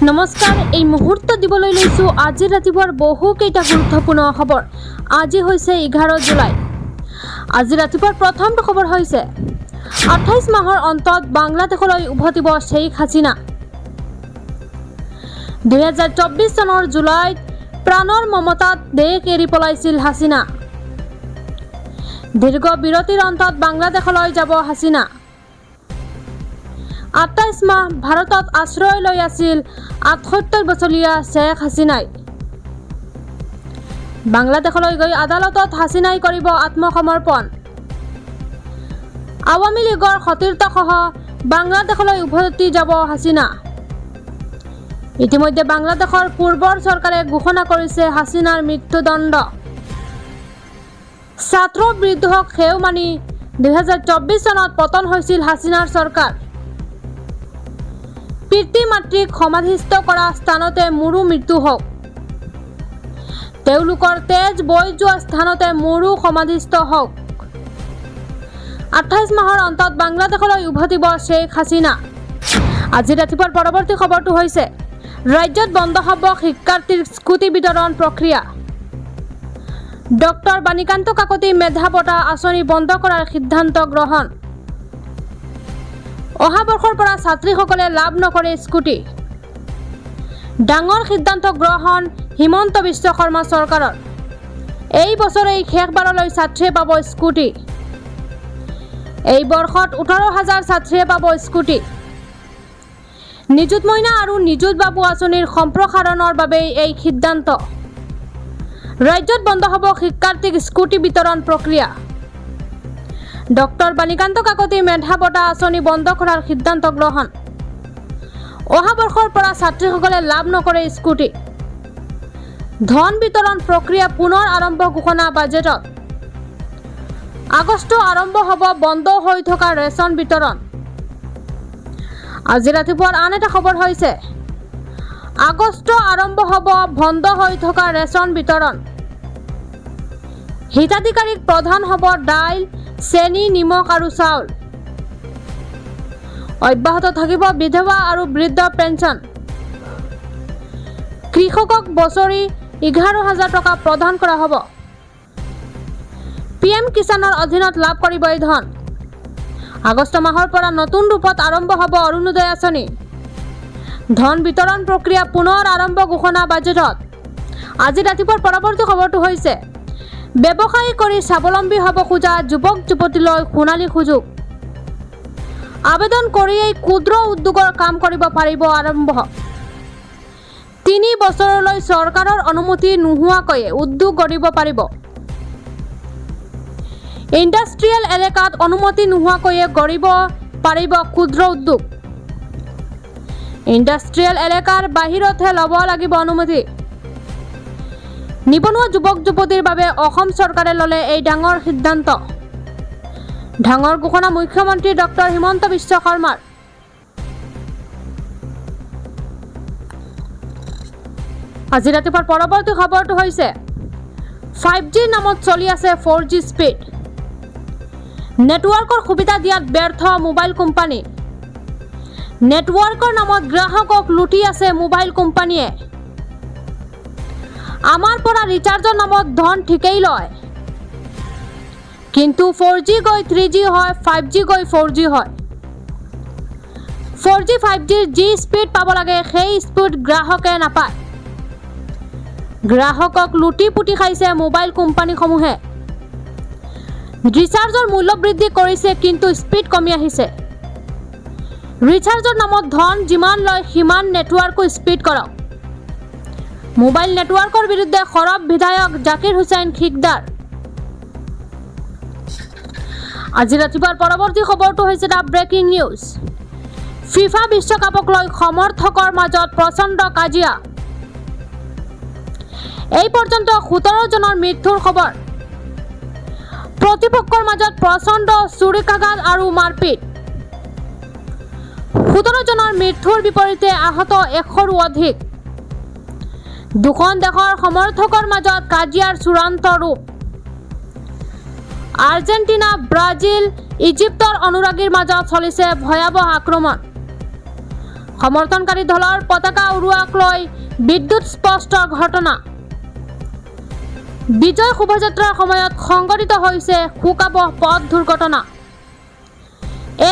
নমস্কাৰ, এই মুহূৰ্ত দিবলৈ লৈছো আজি ৰাতিপুৱাৰ বহুকেইটা গুৰুত্বপূৰ্ণ খবৰ। আজি হৈছে 11 জুলাই। আজি ৰাতিপুৱাৰ প্ৰথমটো খবৰ হৈছে 28 মাহৰ অন্তত বাংলাদেশলৈ উভতিব শ্বেইখ হাছিনা। 2024 চনৰ জুলাইত প্ৰাণৰ মমতাত দেশ এৰি পলাইছিল হাছিনা। দীৰ্ঘ বিৰতিৰ অন্তত বাংলাদেশলৈ যাব হাছিনা। 28 মাহ ভাৰতত আশ্ৰয় লৈ আছিল 78 বছৰীয়া শ্বেখ হাছিনাই। বাংলাদেশলৈ গৈ আদালতত হাছিনাই কৰিব আত্মসমৰ্পণ। আৱামী লীগৰ সতীৰ্থসহ বাংলাদেশলৈ উভতি যাব হাছিনা। ইতিমধ্যে বাংলাদেশৰ পূৰ্বৰ চৰকাৰে ঘোষণা কৰিছে হাছিনাৰ মৃত্যুদণ্ড। ছাত্ৰ বিদ্ৰোহক সেও মানি 2024 চনত পতন হৈছিল হাছিনাৰ চৰকাৰ। পিতৃ মাতৃক সমাধিস্থ কৰা স্থানতে মোৰো মৃত্যু হওক। তেওঁলোকৰ তেজ বৈ যোৱা স্থানতে মোৰো সমাধিস্থ হওক। 28 মাহৰ অন্তত বাংলাদেশলৈ উভতিব শ্বেইখ হাছিনা। আজি ৰাতিপুৱাৰ পৰৱৰ্তী খবৰটো হৈছে ৰাজ্যত বন্ধ হ'ব শিক্ষাৰ্থীৰ স্কুটি বিতৰণ প্ৰক্ৰিয়া। ডক্টৰ বাণীকান্ত কাকতি মেধা বঁটা আঁচনি বন্ধ কৰাৰ সিদ্ধান্ত গ্ৰহণ। অহা বৰ্ষৰ পৰা ছাত্ৰীসকলে লাভ নকৰে স্কুটি। ডাঙৰ সিদ্ধান্ত গ্ৰহণ হিমন্ত বিশ্ব শৰ্মা চৰকাৰৰ। এই বছৰেই শেষবাৰলৈ ছাত্ৰীয়ে পাব স্কুটি। এই বৰ্ষত 18,000 ছাত্ৰীয়ে পাব স্কুটি। নিযুত মইনা আৰু নিযুত বাবু আঁচনিৰ সম্প্ৰসাৰণৰ বাবে এই সিদ্ধান্ত। ৰাজ্যত বন্ধ হ'ব শিক্ষাৰ্থীক স্কুটি বিতৰণ প্ৰক্ৰিয়া। ডক্টৰ বাণীকান্ত কাকতি মেধা বঁটা আঁচনি বন্ধ কৰাৰ সিদ্ধান্ত গ্ৰহণ। অহা বৰ্ষৰ পৰা ছাত্ৰীসকলে লাভ নকৰে স্কুটি। ধন বিতৰণ প্ৰক্ৰিয়া পুনৰ আৰম্ভ ঘোষণা বাজেটত। আগষ্ট আৰম্ভ হ'ব বন্ধ হৈ থকা ৰেচন বিতৰণ। আজি ৰাতিপুৱাৰ আন এটা খবৰ হৈছে আগষ্ট আৰম্ভ হ'ব বন্ধ হৈ থকা ৰেচন বিতৰণ। হিতাধিকাৰীক প্ৰদান হ'ব দাইল, চেনি, নিমখ আৰু চাউল। অব্যাহত থাকিব বিধৱা আৰু বৃদ্ধ পেঞ্চন। কৃষকক বছৰি 11,000 টকা প্ৰদান কৰা হ'ব। PM কিষাণৰ অধীনত লাভ কৰিব এই ধন। আগষ্ট মাহৰ পৰা নতুন ৰূপত আৰম্ভ হ'ব অৰুণোদয় আঁচনি। ধন বিতৰণ প্ৰক্ৰিয়া পুনৰ আৰম্ভ ঘোষণা বাজেটত। আজি ৰাতিপুৱাৰ পৰৱৰ্তী খবৰটো হৈছে ব্যৱসায় কৰি স্বাৱলম্বী হ'ব খোজা যুৱক যুৱতীলৈ সোণালী সুযোগ। আবেদন কৰিয়েই ক্ষুদ্ৰ উদ্যোগৰ কাম কৰিব পাৰিব আৰম্ভ। 3 বছৰলৈ চৰকাৰৰ অনুমতি নোহোৱাকৈয়ে উদ্যোগ গঢ়িব পাৰিব। ইণ্ডাষ্ট্ৰিয়েল এলেকাত অনুমতি নোহোৱাকৈয়ে গঢ়িব পাৰিব ক্ষুদ্ৰ উদ্যোগ। ইণ্ডাষ্ট্ৰিয়েল এলেকাৰ বাহিৰতহে ল'ব লাগিব অনুমতি। নিবনুৱা যুৱক যুৱতীৰ বাবে অসম চৰকাৰে ল'লে এই ডাঙৰ সিদ্ধান্ত। ডাঙৰ ঘোষণা মুখ্যমন্ত্ৰী ডক্টৰ হিমন্ত বিশ্ব শৰ্মাৰ। আজি ৰাতিপুৱাৰ পৰৱৰ্তী খবৰটো হৈছে 5G নামত চলি আছে 4G স্পীড। নেটৱৰ্কৰ সুবিধা দিয়াত ব্যৰ্থ মোবাইল কোম্পানী। নেটৱৰ্কৰ নামত গ্ৰাহকক লুটি আছে মোবাইল কোম্পানীয়ে। আমাৰ পৰা ৰিচাৰ্জৰ নামত ধন ঠিকেই লয়, কিন্তু 4G গৈ 3G হয়, 5G গৈ 4G হয়। 4G 5Gৰ যি স্পীড পাব লাগে সেই স্পীড গ্ৰাহকে নাপায়। গ্ৰাহকক লুটি পুটি খাইছে মোবাইল কোম্পানীসমূহে। ৰিচাৰ্জৰ মূল্য বৃদ্ধি কৰিছে কিন্তু স্পীড কমি আহিছে। ৰিচাৰ্জৰ নামত ধন যিমান লয় সিমান নেটৱৰ্কো স্পীড কৰক। মোবাইল নেটৱৰ্কৰ বিৰুদ্ধে সৰব বিধায়ক জাকিৰ হুছেইন খিকদাৰ। আজি ৰাতিপুৱাৰ পৰৱৰ্তী খবৰটো হৈছে এটা ব্ৰেকিং নিউজ। ফিফা বিশ্বকাপক লৈ সমৰ্থকৰ মাজত প্ৰচণ্ড কাজিয়া। এই পৰ্যন্ত 17 জনৰ মৃত্যুৰ খবৰ। প্ৰতিপক্ষৰ মাজত প্ৰচণ্ড ছুৰীকাঘাত আৰু মাৰপিট। 17 জনৰ মৃত্যুৰ বিপৰীতে আহত 100ৰো অধিক। দুখন দেশৰ সমৰ্থকৰ মাজত কাজিয়াৰ চূড়ান্ত ৰূপ। আৰ্জেণ্টিনা, ব্ৰাজিল, ইজিপ্তৰ অনুৰাগীৰ মাজত চলিছে ভয়াৱহ আক্ৰমণ। সমৰ্থনকাৰী দলৰ পতাকা উৰুৱাক লৈ বিদ্যুৎ স্পষ্টৰ ঘটনা। বিজয় শোভাযাত্ৰাৰ সময়ত সংঘটিত হৈছে শোকাবহ পথ দুৰ্ঘটনা।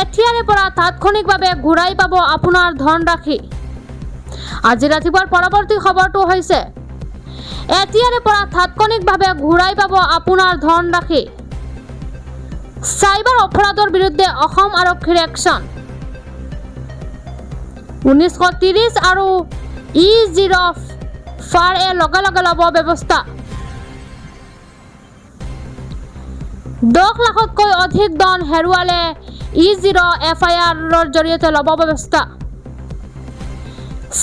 এতিয়াৰে পৰা তাৎক্ষণিকভাৱে ঘূৰাই পাব আপোনাৰ ধনৰাশি। আজি ৰাতিপুৱাৰ পৰৱৰ্তী খবৰটো হৈছে এতিয়াৰে পৰা তাৎক্ষণিকভাৱে ঘূৰাই পাব আপোনাৰ ধনৰাশি। চাইবাৰ অপৰাধৰ বিৰুদ্ধে অসম আৰক্ষীৰ একশ্যন। 1930 আৰু E0 ফাৰে লগে লগে ল'ব ব্যৱস্থা। 10 লাখতকৈ অধিক ধন হেৰুৱালে E0 FIR-ৰ জৰিয়তে ল'ব ব্যৱস্থা।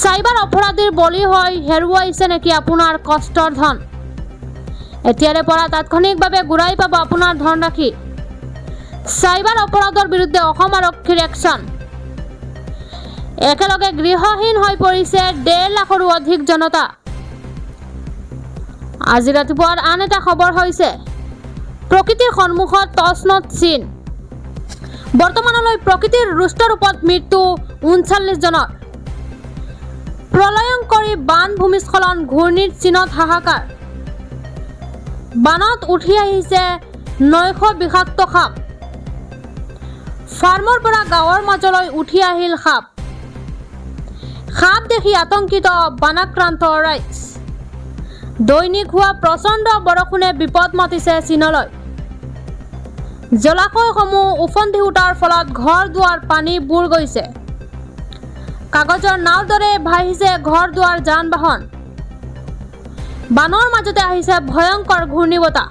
চাইবাৰ অপৰাধীৰ বলি হৈ হেৰুৱাইছে নেকি আপোনাৰ কষ্টৰ ধন? এতিয়াৰে পৰা তাৎক্ষণিকভাৱে ঘূৰাই পাব আপোনাৰ ধনৰাশি। চাইবাৰ অপৰাধৰ বিৰুদ্ধে অসম আৰক্ষীৰ একশ্যন। একেলগে গৃহহীন হৈ পৰিছে 1.5 লাখৰো অধিক জনতা। আজি ৰাতিপুৱাৰ আন এটা খবৰ হৈছে প্ৰকৃতিৰ সন্মুখত তছনত চীন। বৰ্তমানলৈ প্ৰকৃতিৰ ৰুষ্ট ৰূপত মৃত্যু 39 জনৰ। প্ৰলয়ংকৰী বান, ভূমিস্খলন, ঘূৰ্ণীৰ চীনত হাহাকাৰ। বানত উঠি আহিছে 900 বিষাক্ত সাপ। ফাৰ্মৰ পৰা গাঁৱৰ মাজলৈ উঠি আহিল সাপ। সাপ দেখি আতংকিত বানাক্ৰান্ত ৰাইজ। দৈনিক হোৱা প্ৰচণ্ড বৰষুণে বিপদ মাতিছে চীনলৈ। জলাশয়সমূহ উফন্দি উঠাৰ ফলত ঘৰ দুৱাৰ পানী বুৰ গৈছে। কাগজৰ নাওৰ দৰে ভাহিছে ঘৰ দুৱাৰ, যান বাহন। বানৰ মাজতে আহিছে ভয়ংকৰ ঘূৰ্ণীবতাহ।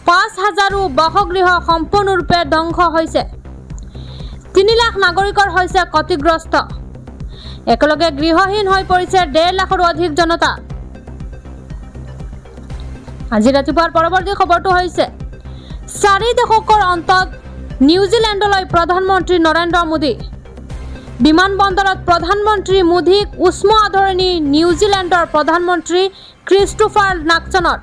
5,000ৰো বাসগৃহ সম্পূৰ্ণৰূপে ধ্বংস হৈছে। 3 লাখ নাগৰিকৰ হৈছে ক্ষতিগ্ৰস্ত। একেলগে গৃহহীন হৈ পৰিছে 1.5 লাখৰো অধিক জনতা। আজি ৰাতিপুৱাৰ পৰৱৰ্তী খবৰটো হৈছে 4 দশকৰ অন্তত নিউজিলেণ্ডলৈ প্ৰধানমন্ত্ৰী নৰেন্দ্ৰ মোদী। বিমানবন্দৰত প্ৰধানমন্ত্ৰী মোদীক উষ্ম আদৰণি নিউজিলেণ্ডৰ প্ৰধানমন্ত্ৰী ক্ৰিষ্টোফাৰ লাকছনৰ।